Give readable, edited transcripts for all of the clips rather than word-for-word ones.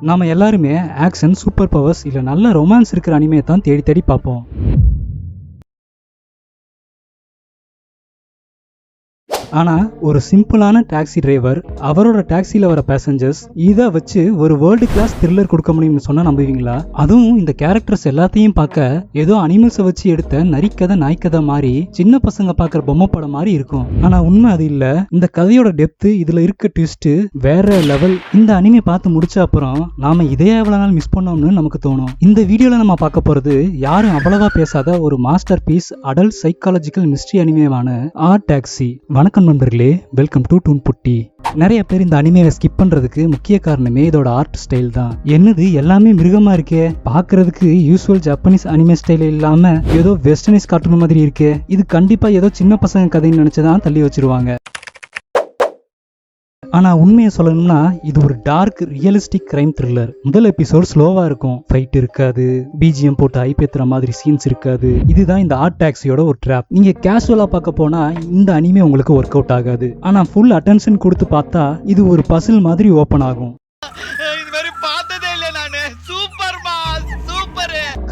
நாம எல்லாருமே action, super powers இல்ல நல்ல ரொமான்ஸ் இருக்கிற அனிமே தான் தேடி தேடி பார்ப்போம். ஆனா ஒரு சிம்பிளான டாக்ஸி டிரைவர், அவரோட டாக்ஸில வர பேசஞ்சர்ஸ் இதை வச்சு ஒரு வேர்ல்டு கிளாஸ் த்ரில்லர் கொடுக்க முடியும்னு சொன்னா நம்புவீங்களா? அதுவும் இந்த கேரக்டர்ஸ் எல்லாத்தையும் பார்க்க ஏதோ அனிமல்ஸை வச்சு எடுத்த நரிக்கதை நாய்க்கதை மாதிரி, சின்ன பசங்க பார்க்குற பொம்மை படம் மாதிரி இருக்கும். ஆனா உண்மை அது இல்ல. இந்த கதையோட டெப்த், இதுல இருக்க ட்விஸ்ட் வேற லெவல். இந்த அனிமே பார்த்து முடிச்ச அப்புறம் நாம இதே எவ்வளவு நாள் மிஸ் பண்ணோம்னு நமக்கு தோணும். இந்த வீடியோல நம்ம பார்க்க போறது யாரும் அவ்வளவா பேசாத ஒரு master piece adult psychological mystery அனிமேவான ஆர் டாக்ஸி. வணக்கம் நண்பர்களே, வெல்கம் டு டூன் புட்டி. நிறைய பேர் இந்த அனிமேவை ஸ்கிப் பண்றதுக்கு முக்கிய காரணமே இதோட ஆர்ட் ஸ்டைல் தான். என்னது எல்லாமே மிருகமா இருக்கே, பாக்குறதுக்கு யூசுவல் ஜப்பனீஸ் அனிமே ஸ்டைல் இல்லாம ஏதோ வெஸ்டர்னைஸ் கார்ட்டூன் மாதிரி இருக்கே, இது கண்டிப்பா ஏதோ சின்ன பசங்க கதைன்னு நினைச்சுதான் தள்ளி வச்சிருவாங்க. ஆனா உண்மையை சொல்லணும்னா இது ஒரு டார்க் ரியலிஸ்டிக் கிரைம் த்ரில்லர். முதல் எபிசோட் ஸ்லோவா இருக்கும், ஃபைட் இருக்காது, பிஜிஎம் போட்டு ஐப்பேத்துற மாதிரி சீன்ஸ் இருக்காது. இதுதான் இந்த ஆர்ட் டாக்ஸியோட ஒரு ட்ராப். நீங்க கேஷுவலா பார்க்க போனா இந்த அனிமே உங்களுக்கு ஒர்க் அவுட் ஆகாது. ஆனா ஃபுல் அட்டென்ஷன் கொடுத்து பார்த்தா இது ஒரு பசில் மாதிரி ஓபன் ஆகும்.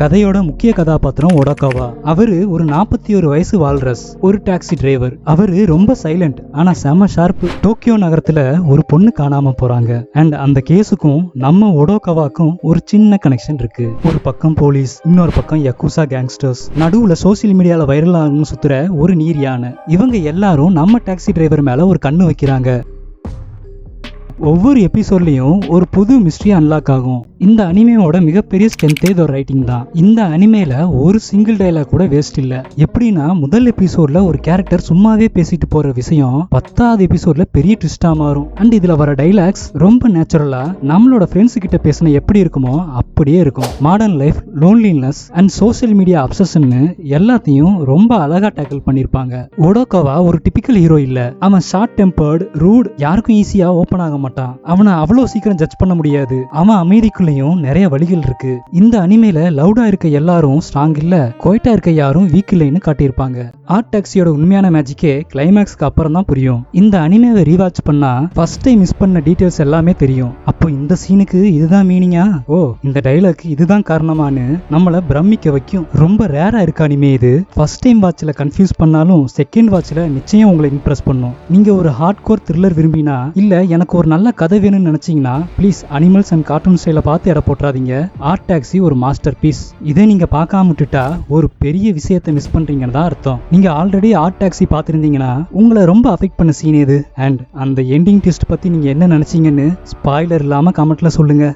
கதையோட முக்கிய கதாபாத்திரம் ஒடாகாவா. அவரு ஒரு 41 வயசு வால்ரஸ், ஒரு டாக்ஸி டிரைவர். அவரு ரொம்ப சைலண்ட் ஆனா செம ஷார்ப். டோக்கியோ நகரத்துல ஒரு பொண்ணு காணாம போறாங்க. அண்ட் அந்த கேஸுக்கும் நம்ம ஒடாகாவாக்கும் ஒரு சின்ன கனெக்ஷன் இருக்கு. ஒரு பக்கம் போலீஸ், இன்னொரு பக்கம் யக்குசா கேங்ஸ்டர்ஸ், நடுவுல சோசியல் மீடியால வைரல் ஆகணும்னு சுத்துற ஒரு நீர் யானை. இவங்க எல்லாரும் நம்ம டாக்ஸி டிரைவர் மேல ஒரு கண்ணு வைக்கிறாங்க. ஒவ்வொரு எபிசோட்லயும் ஒரு புது மிஸ்ட்ரி அன்லாக் ஆகும். இந்த அனிமேவோட மிகப்பெரிய ஸ்ட்ரென்த்தே இதோட ரைட்டிங் தான். இந்த அனிமேல ஒரு சிங்கிள் டயலாக் கூட வேஸ்ட் இல்ல. எப்படின்னா முதல் எபிசோட்ல ஒரு கேரக்டர் சும்மாவே பேசிட்டு போற விஷயம் 10வது எபிசோட்ல பெரிய ட்விஸ்டா மாறும். அண்ட் இதுல வர டைலாக்ஸ் ரொம்ப நேச்சுரலா நம்மளோட ஃப்ரெண்ட்ஸ் கிட்ட பேசின எப்படி இருக்குமோ அப்படியே இருக்கும். Modern life, loneliness and social media obsession எல்லாத்தையும் ரொம்ப அழகா டேக்கிள் பண்ணிருப்பாங்க. ஒடாகாவா ஒரு டிபிக்கல் ஹீரோ இல்ல. அவன் ஷார்ட் டெம்பர்டு, ரூட், யாருக்கும் ஈஸியா ஓபன் ஆக மாட்டான். அவனை அவ்வளவு சீக்கிரம் ஜட்ஜ் பண்ண முடியாது. அவன் அமைதிக்குள்ளேயும் நிறைய வழிகள் இருக்கு. இந்த அனிமேல லவுடா இருக்க எல்லாரும் ஸ்ட்ராங் இல்ல, குவைட்டா இருக்க யாரும் வீக் இல்லைன்னு காட்டியிருப்பாங்க. ஆர்ட் டாக்ஸியோட உண்மையான மேஜிக்கே கிளைமேக்ஸ்க்கு அப்புறம் தான் புரியும். இந்த அனிமேவை ரீவாட்ச் பண்ணா ஃபர்ஸ்ட் டைம் மிஸ் பண்ண டீடைல்ஸ் எல்லாமே தெரியும். அப்போ இந்த சீனுக்கு இதுதான் மீனிங்கா, ஓ இந்த டைலாக் இதுதான் காரணமானு நம்மள பிரமிக்க வைக்கும். ரொம்ப ரேரா இருக்க அனிமே இது. ஃபர்ஸ்ட் டைம் வாட்ச்ல கன்ஃபியூஸ் பண்ணாலும் செகண்ட் வாட்ச்ல நிச்சயம் உங்களை இம்ப்ரெஸ் பண்ணும். நீங்க ஒரு ஹார்ட் கோர் த்ரில்லர் விரும்பினா, இல்ல எனக்கு ஒரு நல்ல கதை வேணும்னு நினைச்சீங்கன்னா ப்ளீஸ் அனிமல்ஸ் அண்ட் கார்ட்டூன் ஸ்டைல பார்த்து இட போட்டுறாதீங்க. ஆர்ட் டாக்ஸி ஒரு மாஸ்டர் பீஸ். இதை நீங்க பார்க்காம விட்டுட்டா ஒரு பெரிய விஷயத்தை மிஸ் பண்றீங்கன்னு தான் அர்த்தம். நீங்க ஆல்ரெடி ஆர்ட் டாக்ஸி பார்த்திருந்தீங்கன்னா உங்களை ரொம்ப அஃபெக்ட் பண்ண சீன் எது, அண்ட் அந்த எண்டிங் ட்விஸ்ட் பத்தி நீங்க என்ன நினைச்சீங்கன்னு ஸ்பாயிலர் இல்லாம கமெண்ட்ல சொல்லுங்க.